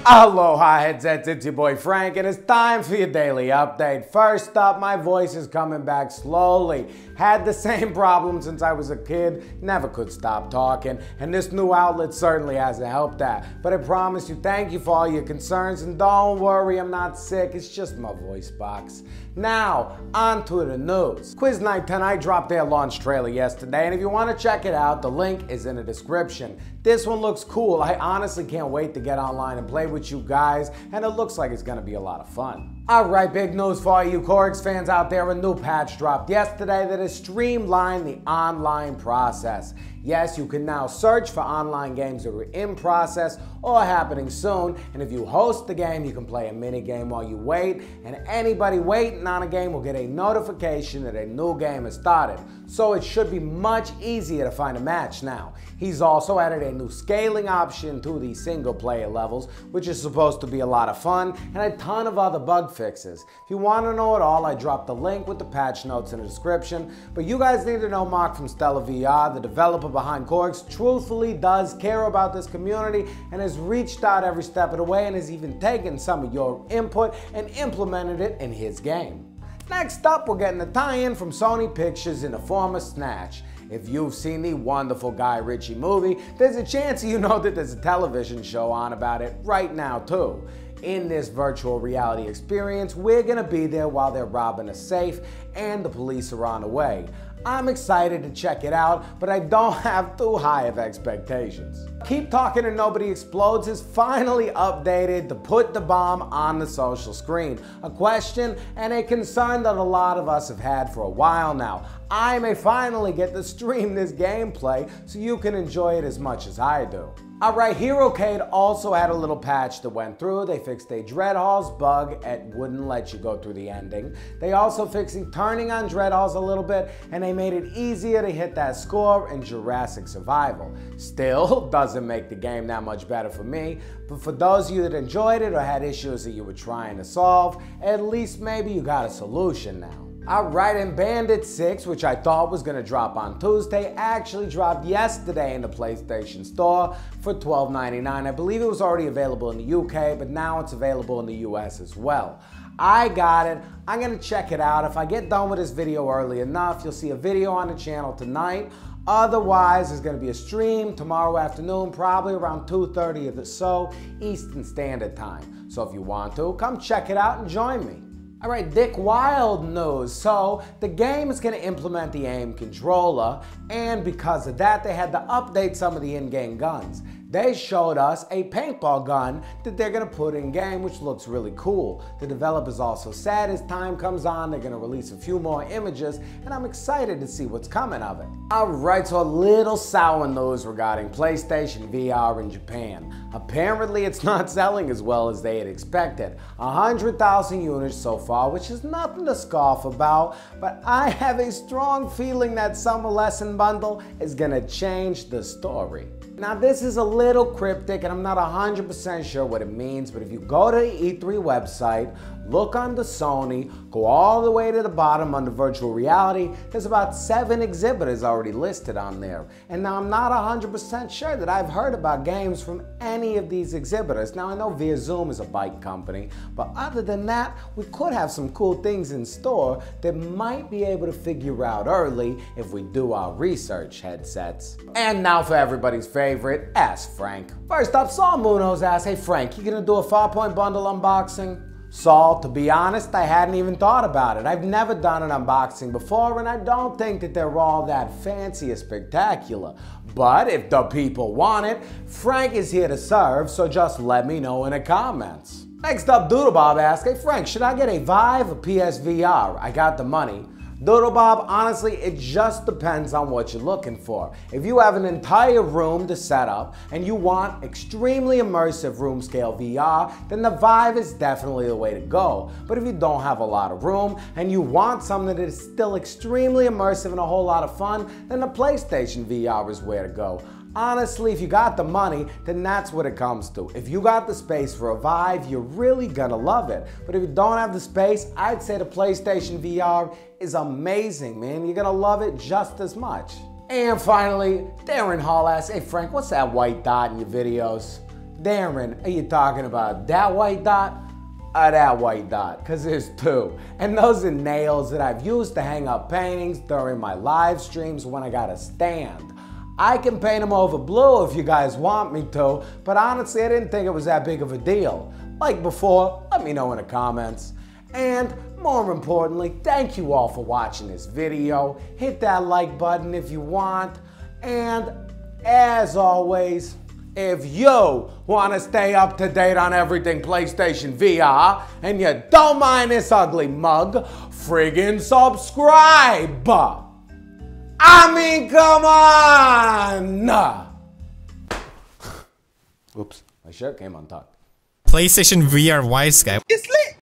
Aloha headsets, it's your boy Frank, and it's time for your daily update. First up, my voice is coming back slowly. Had the same problem since I was a kid, never could stop talking, and this new outlet certainly hasn't helped that. But I promise you, thank you for all your concerns, and don't worry, I'm not sick, it's just my voice box. Now, on to the news. Quiz Night tonight dropped their launch trailer yesterday, and if you want to check it out, the link is in the description. This one looks cool. I honestly can't wait to get online and play with you guys, and it looks like it's gonna be a lot of fun. Alright, big news for you Korix fans out there. A new patch dropped yesterday that has streamlined the online process. Yes, you can now search for online games that are in process or happening soon, and if you host the game, you can play a mini game while you wait, and anybody waiting on a game will get a notification that a new game has started. So it should be much easier to find a match now. He's also added a new scaling option to the single player levels, which is supposed to be a lot of fun, and a ton of other bug fixes. If you want to know it all, I dropped the link with the patch notes in the description, but you guys need to know Mark from Stellar VR, the developer behind Korix, truthfully does care about this community and has reached out every step of the way and has even taken some of your input and implemented it in his game. Next up, we're getting a tie-in from Sony Pictures in the form of Snatch. If you've seen the wonderful Guy Ritchie movie, there's a chance you know that there's a television show on about it right now too. In this virtual reality experience, we're gonna be there while they're robbing a safe and the police are on the way. I'm excited to check it out, but I don't have too high of expectations. Keep Talking and Nobody Explodes is finally updated to put the bomb on the social screen. A question and a concern that a lot of us have had for a while now. I may finally get to stream this gameplay so you can enjoy it as much as I do. Alright, Herocade also had a little patch that went through. They fixed a Dreadhalls bug that wouldn't let you go through the ending. They also fixed turning on Dreadhalls a little bit, and they made it easier to hit that score in Jurrasic Survival. Still, doesn't make the game that much better for me, but for those of you that enjoyed it or had issues that you were trying to solve, at least maybe you got a solution now. Alright, and Bandit 6, which I thought was going to drop on Tuesday, actually dropped yesterday in the PlayStation Store for $12.99. I believe it was already available in the UK, but now it's available in the US as well. I got it. I'm going to check it out. If I get done with this video early enough, you'll see a video on the channel tonight. Otherwise, there's going to be a stream tomorrow afternoon, probably around 2:30 or so Eastern Standard Time. So if you want to, come check it out and join me. Alright, Wilde news. So the game is going to implement the aim controller, and because of that they had to update some of the in-game guns. They showed us a paintball gun that they're going to put in game, which looks really cool. The developers also said as time comes on they're going to release a few more images, and I'm excited to see what's coming of it. Alright, so a little sour news regarding PlayStation VR in Japan. Apparently it's not selling as well as they had expected. 100,000 units so far, which is nothing to scoff about, but I have a strong feeling that Summer Lesson Bundle is going to change the story. Now this is a little cryptic and I'm not 100% sure what it means, but if you go to the E3 website, look under Sony, go all the way to the bottom under virtual reality, there's about 7 exhibitors already listed on there. And now I'm not 100% sure that I've heard about games from any of these exhibitors. Now I know ViaZoom is a bike company, but other than that, we could have some cool things in store that might be able to figure out early if we do our research, headsets. And now for everybody's favorite, Ask Frank. First up, Saul Munoz asks, hey Frank, you gonna do a 5-point bundle unboxing? Saul, to be honest, I hadn't even thought about it. I've never done an unboxing before, and I don't think that they're all that fancy or spectacular. But if the people want it, Frank is here to serve, so just let me know in the comments. Next up, Doodlebob asks, hey Frank, should I get a Vive or PSVR? I got the money. Doodlebob, honestly, it just depends on what you're looking for. If you have an entire room to set up and you want extremely immersive room scale VR, then the Vive is definitely the way to go. But if you don't have a lot of room and you want something that is still extremely immersive and a whole lot of fun, then the PlayStation VR is where to go. Honestly, if you got the money, then that's what it comes to. If you got the space for a Vive, you're really gonna love it. But if you don't have the space, I'd say the PlayStation VR is amazing, man. You're gonna love it just as much. And finally, Darren Hall asks, hey Frank, what's that white dot in your videos? Darren, are you talking about that white dot? Or that white dot? Cause there's two. And those are nails that I've used to hang up paintings during my live streams when I got a stand. I can paint them over blue if you guys want me to, but honestly I didn't think it was that big of a deal. Like before, let me know in the comments. And more importantly, thank you all for watching this video. Hit that like button if you want. And as always, if you want to stay up to date on everything PlayStation VR and you don't mind this ugly mug, friggin' subscribe! I mean, come on! Oops, my shirt came untucked. PlayStation VR Wise guy. It's lit.